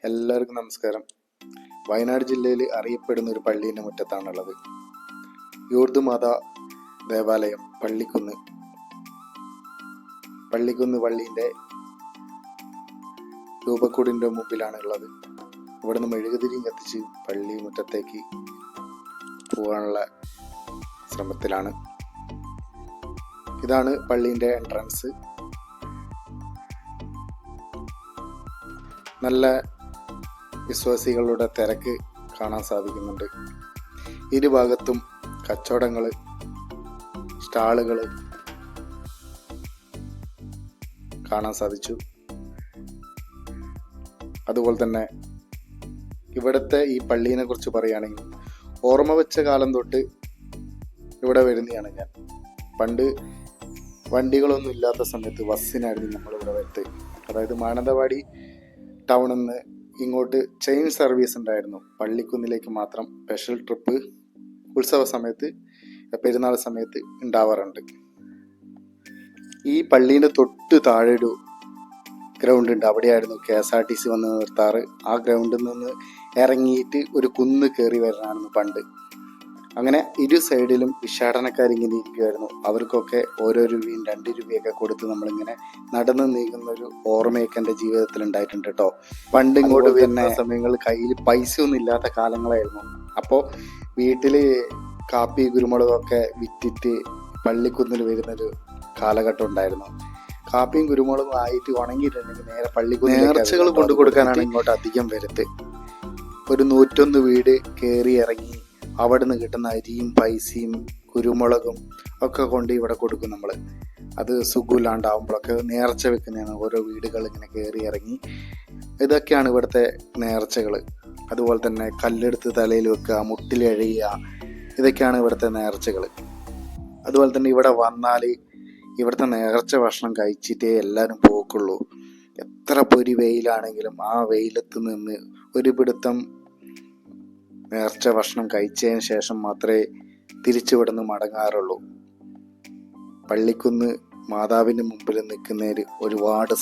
എല്ലാവർക്കും നമസ്കാരം. വയനാട് ജില്ലയിൽ അറിയപ്പെടുന്ന ഒരു പള്ളീൻ്റെ മുറ്റത്താണുള്ളത്. യൂർദ് മാതാ ദേവാലയം പള്ളിക്കുന്ന് പള്ളീൻ്റെ രൂപക്കൂടിൻ്റെ മുമ്പിലാണ് ഉള്ളത്. ഇവിടുന്ന് മെഴുകുതിരിയും കത്തിച്ച് പള്ളി മുറ്റത്തേക്ക് പോകാനുള്ള ശ്രമത്തിലാണ്. ഇതാണ് പള്ളീൻ്റെ എൻട്രൻസ്. നല്ല വിശ്വാസികളുടെ തിരക്ക് കാണാൻ സാധിക്കുന്നുണ്ട്. ഇരുഭാഗത്തും കച്ചവടങ്ങൾ, സ്റ്റാളുകൾ കാണാൻ സാധിച്ചു. അതുപോലെ തന്നെ ഇവിടുത്തെ ഈ പള്ളീനെ കുറിച്ച് പറയുകയാണെങ്കിൽ, ഓർമ്മ വെച്ച കാലം തൊട്ട് ഇവിടെ വരുന്നതാണ് ഞാൻ. പണ്ട് വണ്ടികളൊന്നും ഇല്ലാത്ത സമയത്ത് ബസ്സിനായിരുന്നു നമ്മളിവിടെ വരുന്നത്. അതായത് മാനന്തവാടി ടൗണിൽ നിന്ന് ഇങ്ങോട്ട് ചെയിൻ സർവീസ് ഉണ്ടായിരുന്നു. പള്ളിക്കുന്നിലേക്ക് മാത്രം സ്പെഷ്യൽ ട്രിപ്പ് ഉത്സവ സമയത്ത്, പെരുന്നാൾ സമയത്ത് ഉണ്ടാവാറുണ്ട്. ഈ പള്ളീൻ്റെ തൊട്ട് താഴെ ഒരു ഗ്രൗണ്ട് ഉണ്ട്. അവിടെയായിരുന്നു KSRTC വന്ന് നിർത്താറ്. ആ ഗ്രൗണ്ടിൽ നിന്ന് ഇറങ്ങിയിട്ട് ഒരു കുന്ന് കയറി വരാനായിരുന്നു പണ്ട്. അങ്ങനെ ഇരു സൈഡിലും ഭിക്ഷാടനക്കാരിങ്ങനെ ഇരിക്കുമായിരുന്നു. അവർക്കൊക്കെ ഓരോ രൂപയും 2 രൂപയൊക്കെ കൊടുത്ത് നമ്മളിങ്ങനെ നടന്ന് നീങ്ങുന്ന ഒരു ഓർമ്മയൊക്കെ എൻ്റെ ജീവിതത്തിൽ ഉണ്ടായിട്ടുണ്ട് കേട്ടോ. പണ്ട് ഇങ്ങോട്ട് വരുന്ന സമയങ്ങളിൽ കയ്യിൽ പൈസ ഒന്നും ഇല്ലാത്ത കാലങ്ങളായിരുന്നു. അപ്പോൾ വീട്ടിൽ കാപ്പി കുരുമുളകൊക്കെ വിറ്റിട്ട് പള്ളിക്കുന്നിൽ വരുന്നൊരു കാലഘട്ടം ഉണ്ടായിരുന്നു. കാപ്പിയും കുരുമുളകും ആയിട്ട് ഉണങ്ങിയിട്ടുണ്ടെങ്കിൽ നേരെ പള്ളിക്കുന്നിൽ നേർച്ചകൾ കൊണ്ടു കൊടുക്കാനാണ് ഇങ്ങോട്ട് അധികം വരുന്നത്. ഒരു 101 വീട് കയറി ഇറങ്ങി അവിടെ നിന്ന് കിട്ടുന്ന അരിയും പൈസയും കുരുമുളകും ഒക്കെ കൊണ്ട് ഇവിടെ കൊടുക്കും നമ്മൾ. അത് സുഖമില്ലാണ്ടാവുമ്പോഴൊക്കെ നേർച്ച വെക്കുന്നതാണ്. ഓരോ വീടുകൾ ഇങ്ങനെ കയറി ഇറങ്ങി ഇതൊക്കെയാണ് ഇവിടുത്തെ നേർച്ചകൾ. അതുപോലെ തന്നെ കല്ലെടുത്ത് തലയിൽ വെക്കുക, മുട്ടിലഴയുക, ഇതൊക്കെയാണ് ഇവിടുത്തെ നേർച്ചകൾ. അതുപോലെ തന്നെ ഇവിടെ വന്നാൽ ഇവിടുത്തെ നേർച്ച ഭക്ഷണം കഴിച്ചിട്ടേ എല്ലാവരും പോക്കുള്ളൂ. എത്ര പൊരി വെയിലാണെങ്കിലും ആ വെയിലത്ത് നിന്ന് ഒരു പിടുത്തം നേർച്ച ഭക്ഷണം കഴിച്ചതിന് ശേഷം മാത്രമേ തിരിച്ചുവിടുന്ന് മടങ്ങാറുള്ളൂ. പള്ളിക്കുന്ന് മാതാവിൻ്റെ മുമ്പിൽ നിൽക്കുന്നതിൽ ഒരുപാട്